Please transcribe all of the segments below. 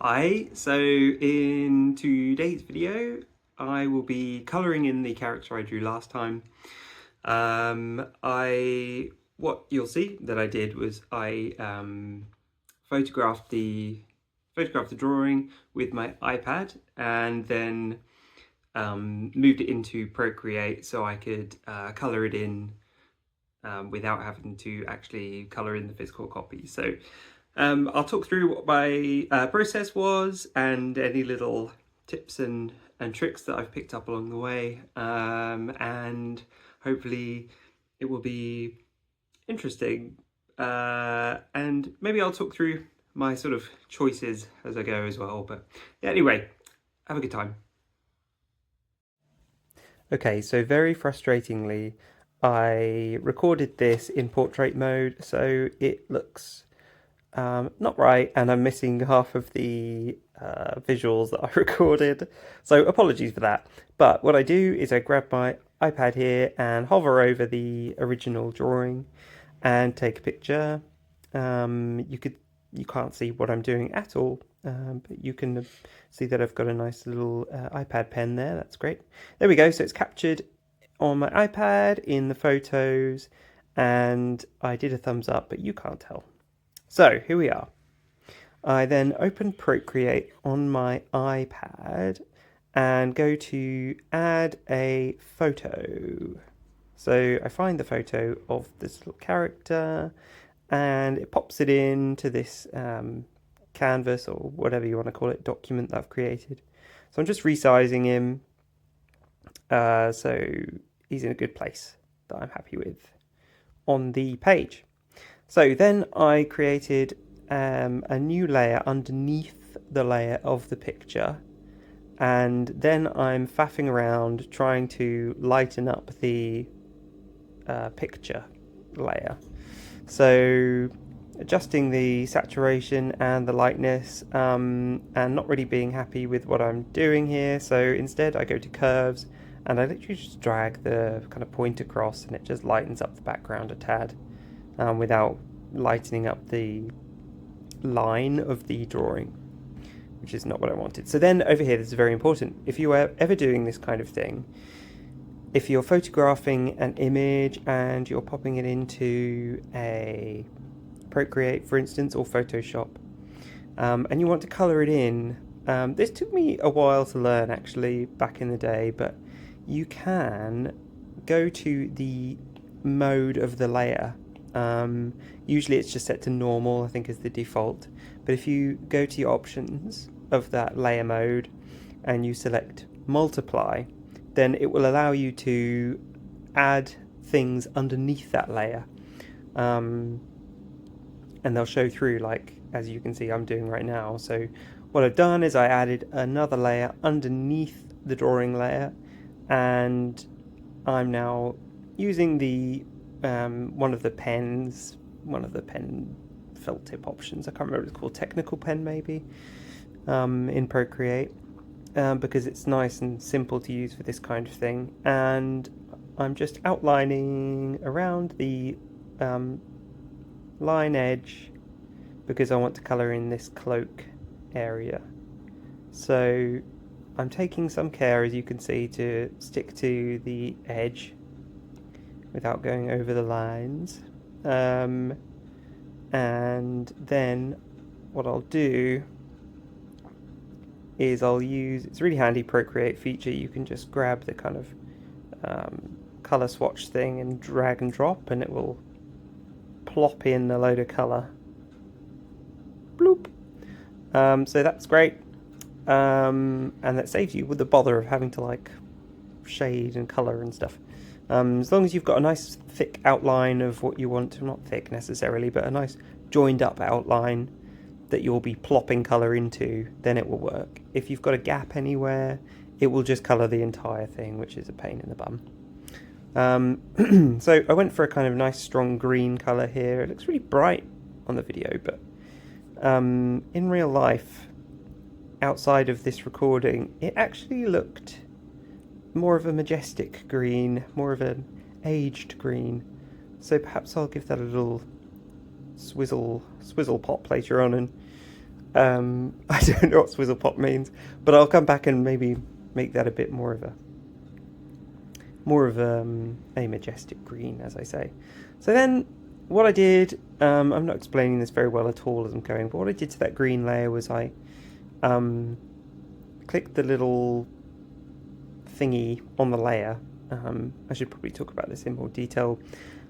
Hi, so in today's video I will be colouring in the character I drew last time. What you'll see that I did was I photographed the drawing with my iPad and then moved it into Procreate so I could colour it in without having to actually colour in the physical copy. So I'll talk through what my process was and any little tips and tricks that I've picked up along the way, and hopefully it will be interesting, and maybe I'll talk through my sort of choices as I go as well. But yeah, anyway, have a good time. Okay, so very frustratingly, I recorded this in portrait mode, so it looks not right, and I'm missing half of the visuals that I recorded, so apologies for that. But what I do is I grab my iPad here and hover over the original drawing and take a picture. You can't see what I'm doing at all, but you can see that I've got a nice little iPad pen there. That's great. There we go. So it's captured on my iPad in the photos, and I did a thumbs up, but you can't tell. So here we are. I then open Procreate on my iPad and go to add a photo. So I find the photo of this little character and it pops it into this canvas, or whatever you want to call it, document that I've created. So I'm just resizing him so he's in a good place that I'm happy with on the page. So then I created a new layer underneath the layer of the picture, and then I'm faffing around trying to lighten up the picture layer. So adjusting the saturation and the lightness, and not really being happy with what I'm doing here. So instead I go to curves and I literally just drag the kind of point across, and it just lightens up the background a tad. Without lightening up the line of the drawing, which is not what I wanted. So then over here, this is very important. If you are ever doing this kind of thing, if you're photographing an image and you're popping it into a Procreate, for instance, or Photoshop, and you want to color it in, this took me a while to learn actually back in the day, but you can go to the mode of the layer. Usually it's just set to normal, I think, is the default. But if you go to your options of that layer mode and you select multiply, then it will allow you to add things underneath that layer. And they'll show through, like, as you can see I'm doing right now. So what I've done is I added another layer underneath the drawing layer, and I'm now using the one of the pen felt tip options. I can't remember what it's called, technical pen maybe, in Procreate, because it's nice and simple to use for this kind of thing. And I'm just outlining around the line edge because I want to colour in this cloak area. So I'm taking some care, as you can see, to stick to the edge without going over the lines. And then what I'll do is it's really handy Procreate feature, you can just grab the kind of color swatch thing and drag and drop, and it will plop in a load of color. Bloop. So that's great. And that saves you with the bother of having to like shade and color and stuff. As long as you've got a nice thick outline of what you want, not thick necessarily, but a nice joined up outline that you'll be plopping colour into, then it will work. If you've got a gap anywhere, it will just colour the entire thing, which is a pain in the bum. So I went for a kind of nice strong green colour here. It looks really bright on the video, but in real life, outside of this recording, it actually looked more of a majestic green, more of an aged green. So perhaps I'll give that a little swizzle pop later on and I don't know what swizzle pop means, but I'll come back and maybe make that a bit more of a majestic green, as I say. So then what I did, I'm not explaining this very well at all as I'm going, but what I did to that green layer was I clicked the little thingy on the layer. I should probably talk about this in more detail,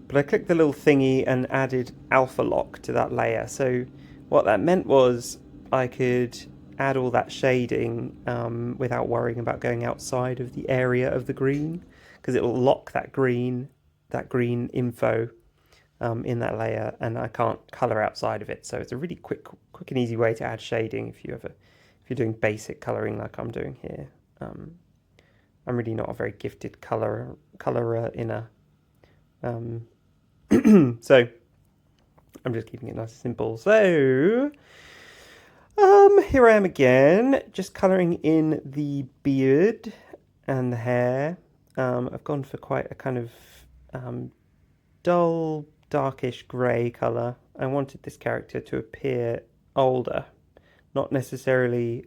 but I clicked the little thingy and added alpha lock to that layer. So what that meant was I could add all that shading without worrying about going outside of the area of the green, because it'll lock that green info in that layer, and I can't color outside of it. So it's a really quick and easy way to add shading if you're doing basic coloring like I'm doing here. I'm really not a very gifted colorer in a so I'm just keeping it nice and simple. So here I am again, just colouring in the beard and the hair. I've gone for quite a kind of dull, darkish grey colour. I wanted this character to appear older, not necessarily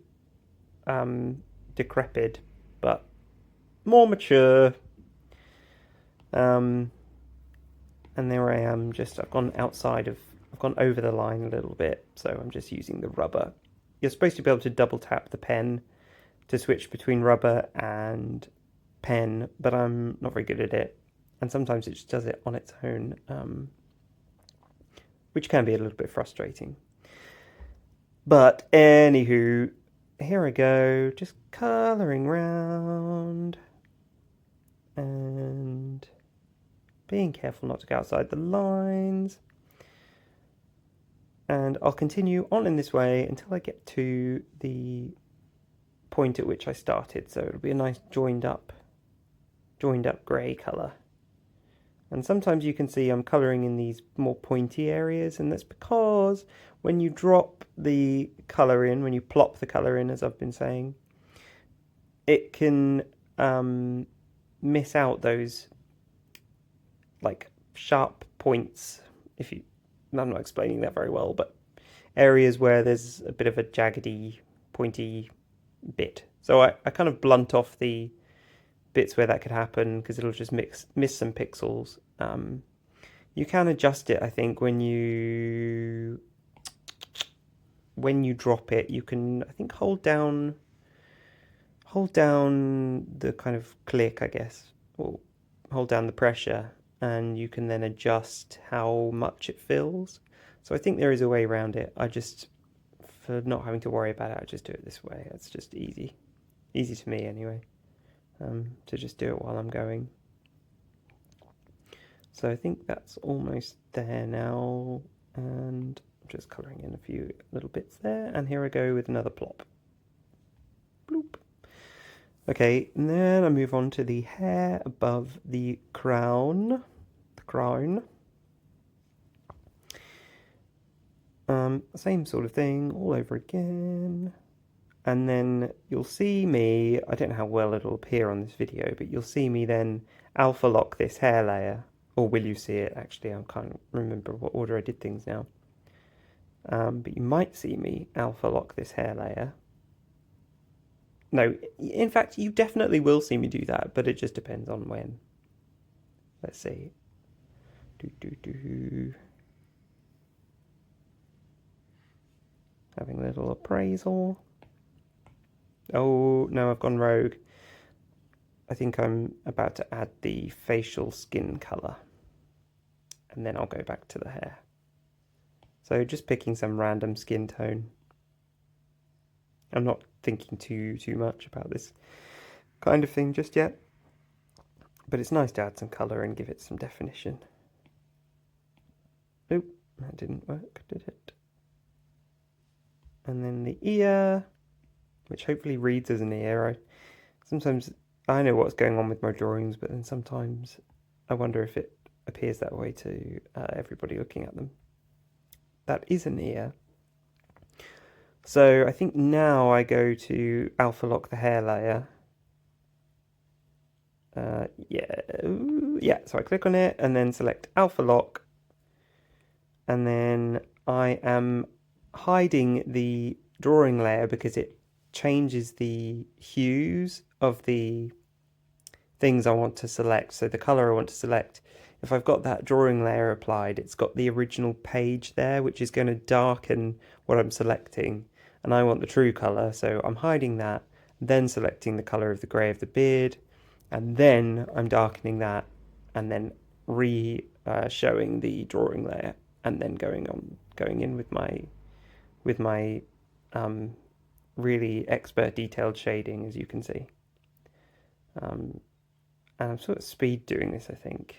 decrepit, but more mature. And there I am, I've gone over the line a little bit, so I'm just using the rubber. You're supposed to be able to double tap the pen to switch between rubber and pen, but I'm not very good at it, and sometimes it just does it on its own, which can be a little bit frustrating. But anywho, here I go, just colouring around and being careful not to go outside the lines. And I'll continue on in this way until I get to the point at which I started. So it'll be a nice joined up grey colour. And sometimes you can see I'm colouring in these more pointy areas, and that's because when you drop the colour in, when you plop the colour in, as I've been saying, it can miss out those like sharp points. I'm not explaining that very well, but areas where there's a bit of a jaggedy, pointy bit. So I kind of blunt off the bits where that could happen, because it'll just miss some pixels. You can adjust it, I think, when you drop it. You can, I think, hold down the kind of click, I guess, or hold down the pressure, and you can then adjust how much it fills. So I think there is a way around it. For not having to worry about it, I just do it this way. It's just easy to me anyway, to just do it while I'm going. So I think that's almost there now, and I'm just colouring in a few little bits there, and here I go with another plop. Bloop. Okay, and then I move on to the hair above the crown. Same sort of thing all over again. And then you'll see me, I don't know how well it'll appear on this video, but you'll see me then alpha lock this hair layer. Or will you see it? Actually, I can't remember what order I did things now. But you might see me alpha lock this hair layer. No, in fact, you definitely will see me do that, but it just depends on when. Let's see. Having a little appraisal. Oh, no, I've gone rogue. I think I'm about to add the facial skin colour. And then I'll go back to the hair. So just picking some random skin tone. I'm not thinking too much about this kind of thing just yet, but it's nice to add some colour and give it some definition. Oh, that didn't work, did it? And then the ear, which hopefully reads as an ear. Sometimes I know what's going on with my drawings, but then sometimes I wonder if it appears that way to everybody looking at them. That is an ear. So I think now I go to alpha lock the hair layer. Yeah, so I click on it and then select alpha lock. And then I am hiding the drawing layer because it changes the hues of the things I want to select. So the color I want to select, if I've got that drawing layer applied, it's got the original page there, which is going to darken what I'm selecting. And I want the true color, so I'm hiding that, then selecting the color of the grey of the beard, and then I'm darkening that, and then showing the drawing layer, and then going in with my really expert detailed shading, as you can see. And I'm sort of speed doing this, I think.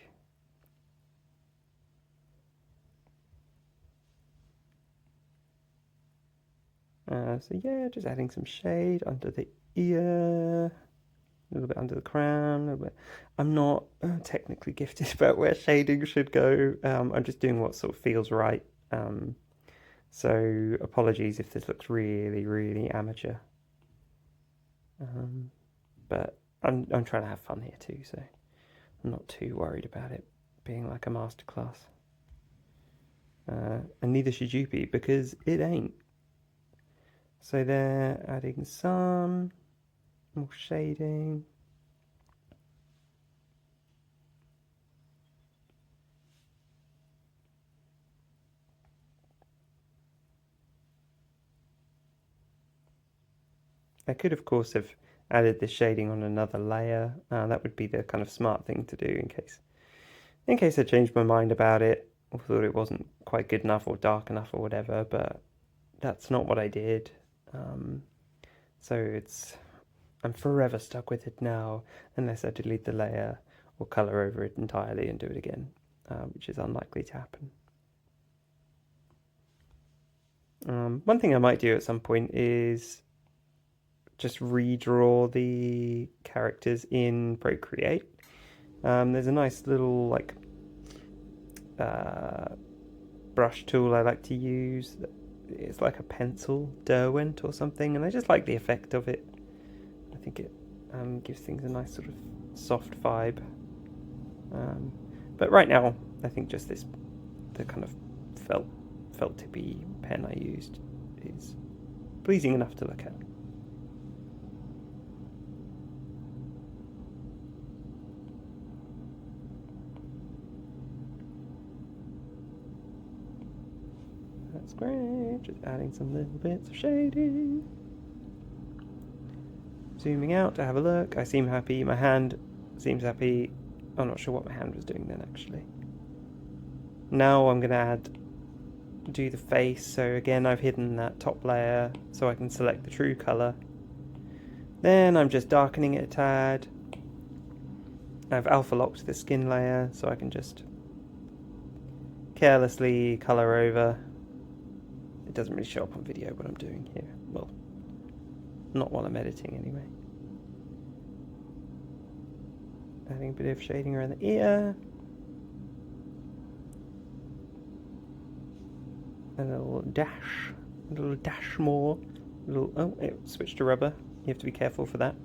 So yeah, just adding some shade under the ear, a little bit under the crown, a little bit. I'm not technically gifted about where shading should go. I'm just doing what sort of feels right. So apologies if this looks really, really amateur. But I'm trying to have fun here too, so I'm not too worried about it being like a masterclass. And neither should you be, because it ain't. So there, adding some more shading. I could, of course, have added the shading on another layer. That would be the kind of smart thing to do in case I changed my mind about it or thought it wasn't quite good enough or dark enough or whatever. But that's not what I did. So I'm forever stuck with it now, unless I delete the layer or color over it entirely and do it again, which is unlikely to happen. One thing I might do at some point is just redraw the characters in Procreate. There's a nice little like brush tool I like to use. It's like a pencil, Derwent or something, and I just like the effect of it. I think it gives things a nice sort of soft vibe. But right now, I think just the kind of felt tippy pen I used is pleasing enough to look at. That's great, just adding some little bits of shading. Zooming out to have a look. I seem happy, my hand seems happy. I'm not sure what my hand was doing then actually. Now I'm going to do the face, so again I've hidden that top layer so I can select the true colour. Then I'm just darkening it a tad. I've alpha locked the skin layer so I can just carelessly colour over. It doesn't really show up on video what I'm doing here. Well, not while I'm editing anyway. Adding a bit of shading around the ear. A little dash more. Oh, it switched to rubber. You have to be careful for that.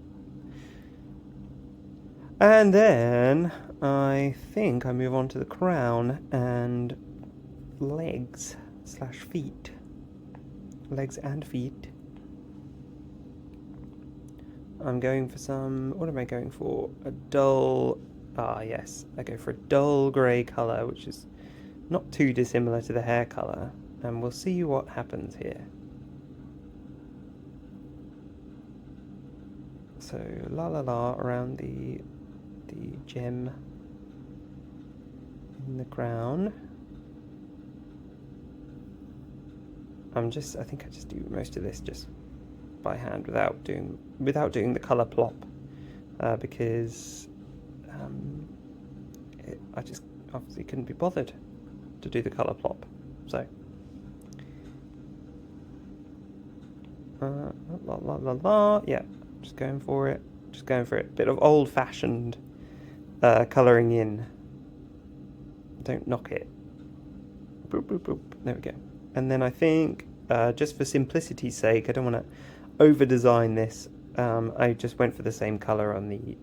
And then I think I move on to the crown and legs / feet. Legs and feet. I'm going for some, what am I going for? A dull, yes, I go for a dull grey colour, which is not too dissimilar to the hair colour, and we'll see what happens here. So, la la la around the gem in the crown. I think I just do most of this just by hand without doing the color plop, because I just obviously couldn't be bothered to do the color plop. So la la la la, yeah, just going for it. Bit of old-fashioned colouring in. Don't knock it. Boop boop boop. There we go. And then I think, just for simplicity's sake, I don't want to over-design this. I just went for the same colour on the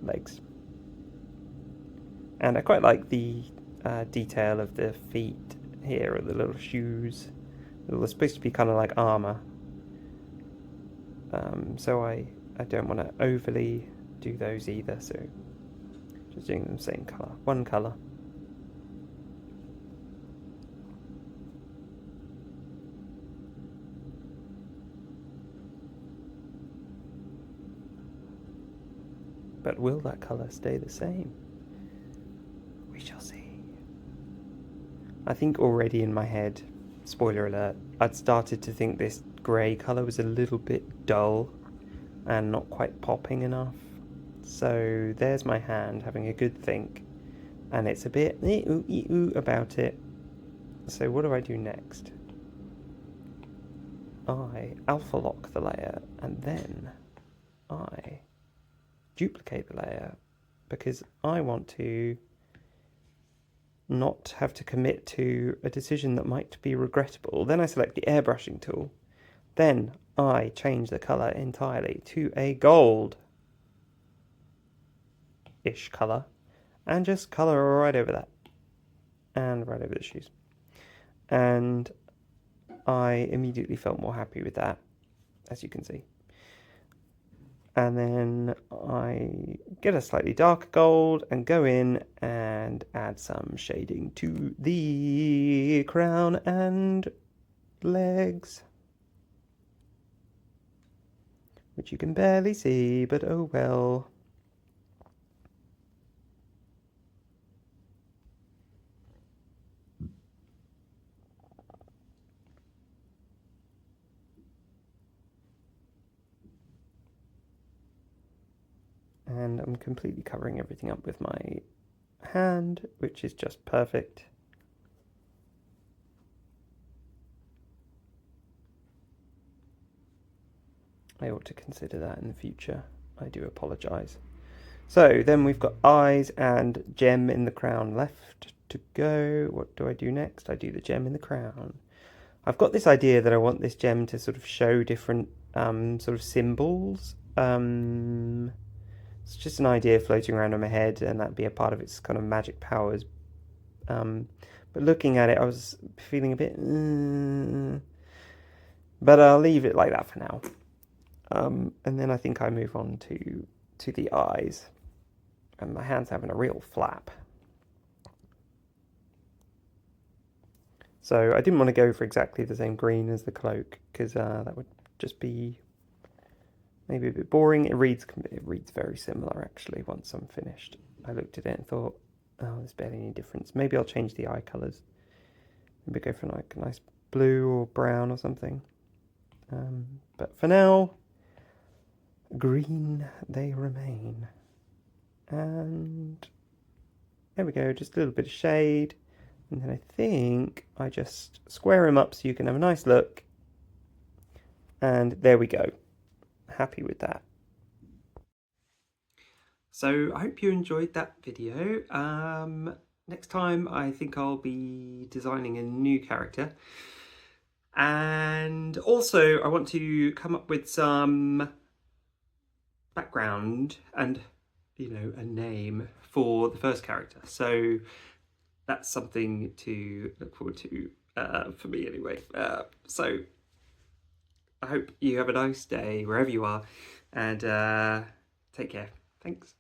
legs. And I quite like the detail of the feet here, or the little shoes. They're supposed to be kind of like armour. So I don't want to overly do those either, so just doing them same colour, one colour. But will that colour stay the same? We shall see. I think already in my head, spoiler alert, I'd started to think this grey colour was a little bit dull and not quite popping enough. So there's my hand having a good think, and it's a bit about it. So what do I do next? I alpha lock the layer, and then I duplicate the layer because I want to not have to commit to a decision that might be regrettable. Then I select the airbrushing tool. Then I change the colour entirely to a gold-ish colour and just colour right over that and right over the shoes. And I immediately felt more happy with that, as you can see. And then I get a slightly darker gold and go in and add some shading to the crown and legs, which you can barely see, but oh well. And I'm completely covering everything up with my hand, which is just perfect. I ought to consider that in the future. I do apologise. So then we've got eyes and gem in the crown left to go. What do I do next? I do the gem in the crown. I've got this idea that I want this gem to sort of show different sort of symbols. It's just an idea floating around in my head, and that'd be a part of its kind of magic powers. But looking at it, I was feeling a bit... but I'll leave it like that for now. And then I think I move on to the eyes. And my hand's having a real flap. So I didn't want to go for exactly the same green as the cloak, because that would just be maybe a bit boring. It reads very similar, actually, once I'm finished. I looked at it and thought, oh, there's barely any difference. Maybe I'll change the eye colours. Maybe go for like a nice blue or brown or something. But for now, green they remain. And there we go, just a little bit of shade. And then I think I just square him up so you can have a nice look. And there we go. Happy with that. So I hope you enjoyed that video. Next time I think I'll be designing a new character. And also I want to come up with some background and, you know, a name for the first character. So that's something to look forward to for me anyway. So I hope you have a nice day wherever you are, and take care. Thanks.